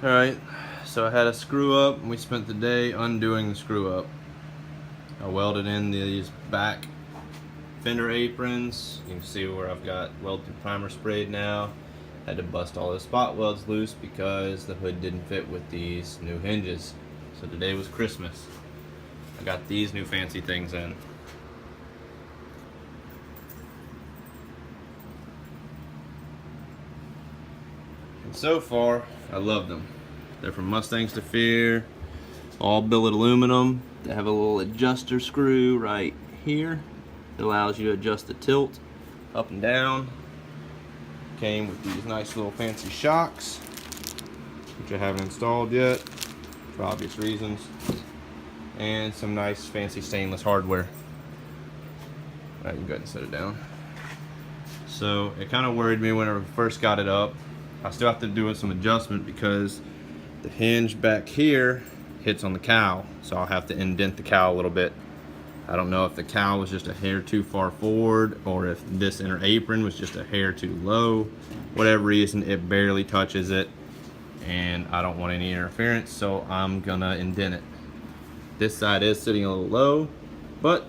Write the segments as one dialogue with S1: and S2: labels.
S1: Alright, so I had a screw up and we spent the day undoing the screw up. I welded in these back fender aprons. You can see where I've got weld through primer sprayed now. Had to bust all those spot welds loose because the hood didn't fit with these new hinges. So today was Christmas. I got these new fancy things in. And so far, I love them. They're from Mustangs to Fear, all billet aluminum. They have a little adjuster screw right here that allows you to adjust the tilt up and down. Came with these nice little fancy shocks, which I haven't installed yet for obvious reasons, and some nice fancy stainless hardware. Alright, you can go ahead and set it down. So it kind of worried me whenever I first got it up. I still have to do some adjustment because the hinge back here hits on the cowl, so I'll have to indent the cowl a little bit. I don't know if the cowl was just a hair too far forward or if this inner apron was just a hair too low. Whatever reason, it barely touches it and I don't want any interference, so I'm gonna indent it. This side is sitting a little low, but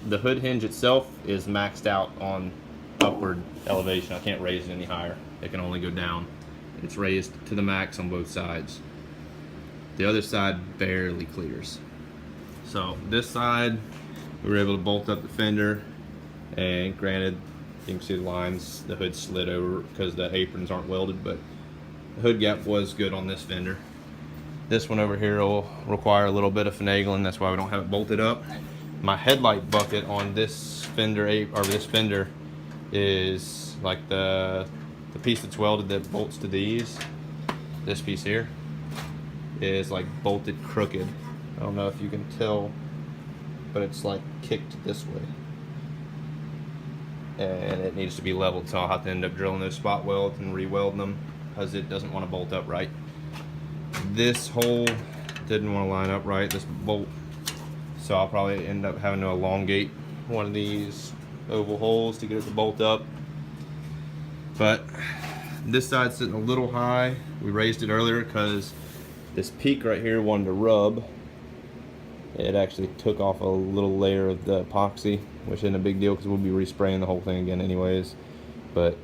S1: the hood hinge itself is maxed out on upward elevation. I can't raise it any higher. It can only go down. It's raised to the max on both sides. The other side barely clears. So this side, we were able to bolt up the fender, and granted, you can see the lines, the hood slid over because the aprons aren't welded, but the hood gap was good on this fender. This one over here will require a little bit of finagling, that's why we don't have it bolted up. My headlight bucket on this fender, is like the piece that's welded that bolts to these. This piece here is like bolted crooked. I don't know if you can tell, but it's like kicked this way. And it needs to be leveled, so I'll have to end up drilling those spot welds and re-welding them because it doesn't want to bolt up right. This hole didn't want to line up right, this bolt, so I'll probably end up having to elongate one of these oval holes to get it to bolt up. But this side's sitting a little high. We raised it earlier because this peak right here wanted to rub. It actually took off a little layer of the epoxy, which isn't a big deal because we'll be respraying the whole thing again anyways. But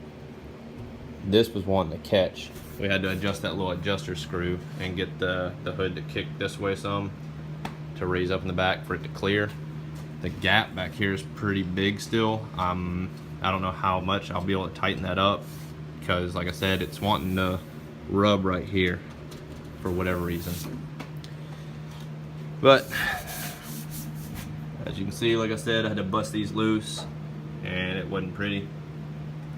S1: this was wanting to catch. We had to adjust that little adjuster screw and get the hood to kick this way some to raise up in the back for it to clear. The gap back here is pretty big still. I don't know how much I'll be able to tighten that up because, like I said, it's wanting to rub right here for whatever reason. But as you can see, like I said, I had to bust these loose and it wasn't pretty.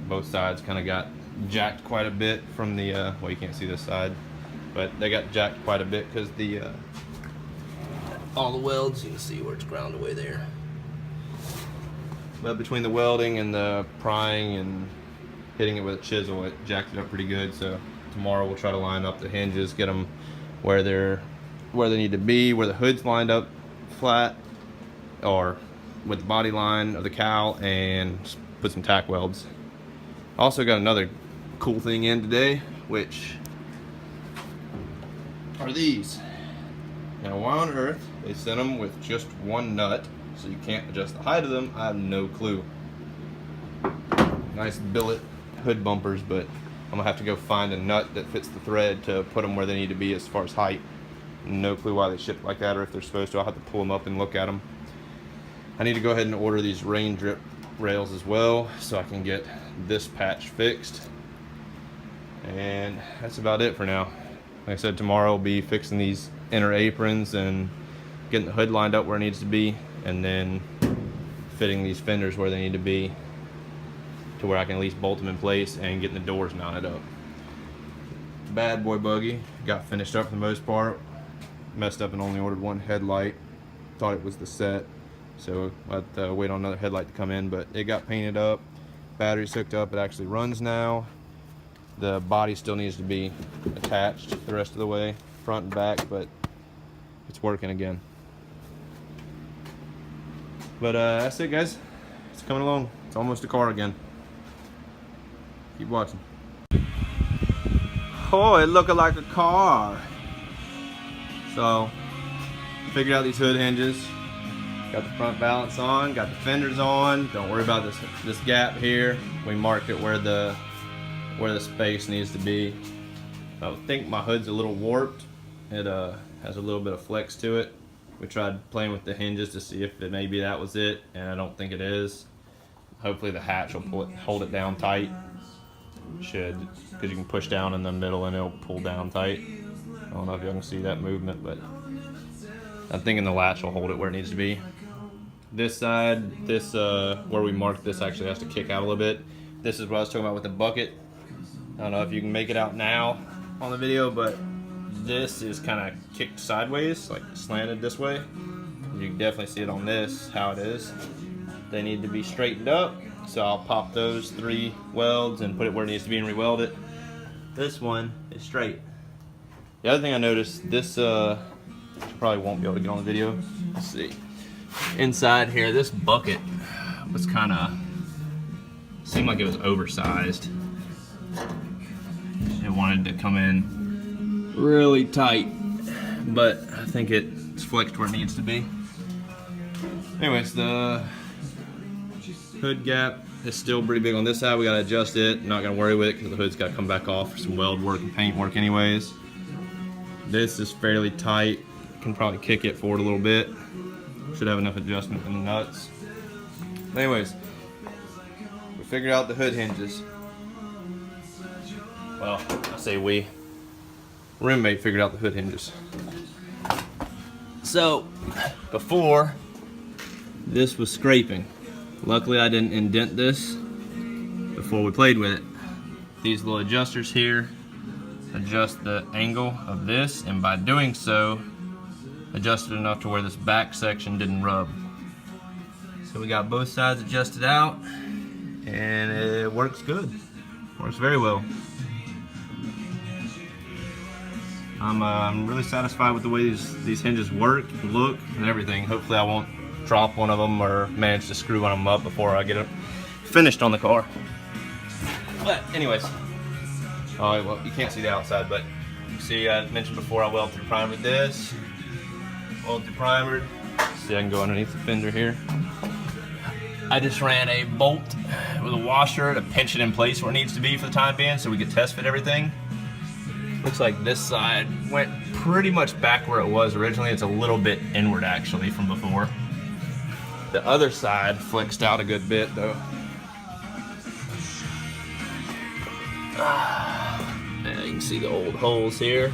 S1: Both sides kind of got jacked quite a bit from the well, you can't see this side, but they got jacked quite a bit because the all the welds, you can see where it's ground away there. But between the welding and the prying and hitting it with a chisel, it jacked it up pretty good. So tomorrow we'll try to line up the hinges, get them where they need to be, where the hood's lined up flat or with the body line of the cowl, and put some tack welds. Also got another cool thing in today, which are these. Now why on earth they sent them with just one nut so you can't adjust the height of them, I have no clue. Nice billet hood bumpers, but I'm gonna have to go find a nut that fits the thread to put them where they need to be as far as height. No clue why they ship like that or if they're supposed to. I'll have to pull them up and look at them. I need to go ahead and order these rain drip rails as well so I can get this patch fixed. And that's about it for now. Like I said, tomorrow I'll be fixing these inner aprons and getting the hood lined up where it needs to be, and then fitting these fenders where they need to be to where I can at least bolt them in place and getting the doors mounted up. Bad boy buggy got finished up for the most part. Messed up and only ordered one headlight. Thought it was the set, so I had to wait on another headlight to come in, but it got painted up. Battery's hooked up, it actually runs now. The body still needs to be attached the rest of the way, front and back, but it's working again. But that's it, guys. It's coming along. It's almost a car again. Keep watching. Oh, it looking like a car. So, figured out these hood hinges. Got the front balance on, got the fenders on. Don't worry about this gap here. We marked it where the space needs to be. I think my hood's a little warped. It has a little bit of flex to it. We tried playing with the hinges to see if maybe that was it, and I don't think it is. Hopefully the hatch will hold it down tight. Should, because you can push down in the middle and it'll pull down tight. I don't know if y'all can see that movement, but I'm thinking the latch will hold it where it needs to be. This side, where we marked this actually has to kick out a little bit. This is what I was talking about with the bucket. I don't know if you can make it out now on the video, but this is kind of kicked sideways, like slanted this way. You can definitely see it on this, how it is. They need to be straightened up, so I'll pop those 3 welds and put it where it needs to be and re-weld it. This one is straight. The other thing I noticed, this probably won't be able to get on the video. Let's see. Inside here, this bucket was kind of, seemed like it was oversized. It wanted to come in really tight, but I think it's flexed where it needs to be. Anyways, the hood gap is still pretty big on this side. We gotta adjust it. Not gonna worry with it because the hood's gotta come back off for some weld work and paint work anyways. This is fairly tight. Can probably kick it forward a little bit. Should have enough adjustment in the nuts. Anyways, we figured out the hood hinges. Well, I say we. Roommate figured out the hood hinges. So, before, this was scraping. Luckily I didn't indent this before we played with it. These little adjusters here adjust the angle of this, and by doing so, adjusted enough to where this back section didn't rub. So we got both sides adjusted out, and it works good. Works very well. I'm really satisfied with the way these hinges work, look, and everything. Hopefully I won't drop one of them or manage to screw one of them up before I get it finished on the car. But anyways, oh well, you can't see the outside, but you see I mentioned before I weld through primered this. Weld through primered. See, I can go underneath the fender here. I just ran a bolt with a washer to pinch it in place where it needs to be for the time being so we could test fit everything. Looks like this side went pretty much back where it was originally. It's a little bit inward actually from before. The other side flexed out a good bit though. Yeah, you can see the old holes here.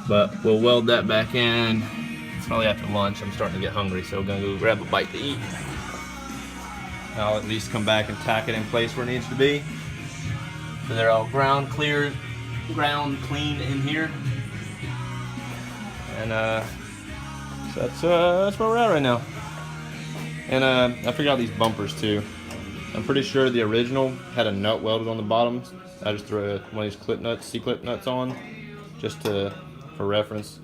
S1: But we'll weld that back in. It's probably after lunch. I'm starting to get hungry, so I'm gonna go grab a bite to eat. I'll at least come back and tack it in place where it needs to be. So they're all ground clean in here. And so that's where we're at right now. And I figured out these bumpers too. I'm pretty sure the original had a nut welded on the bottom. I just threw one of these clip nuts, C-clip nuts on, just for reference.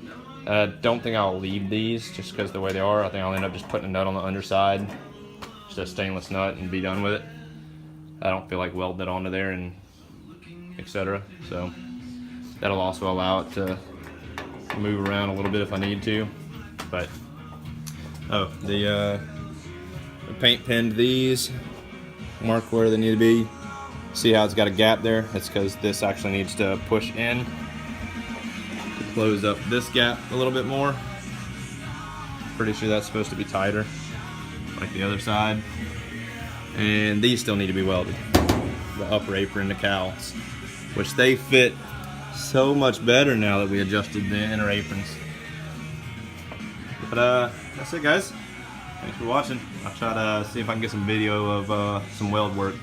S1: I don't think I'll leave these just because of the way they are. I think I'll end up just putting a nut on the underside, just a stainless nut, and be done with it. I don't feel like welding it onto there and etc. So that'll also allow it to move around a little bit if I need to. But oh, the paint pinned these, mark where they need to be. See how it's got a gap there? That's because this actually needs to push in to close up this gap a little bit more. Pretty sure that's supposed to be tighter, like the other side. And these still need to be welded. The upper apron, the cowls, which they fit so much better now that we adjusted the inner aprons. But that's it, guys. Thanks for watching. I'll try to see if I can get some video of some weld work.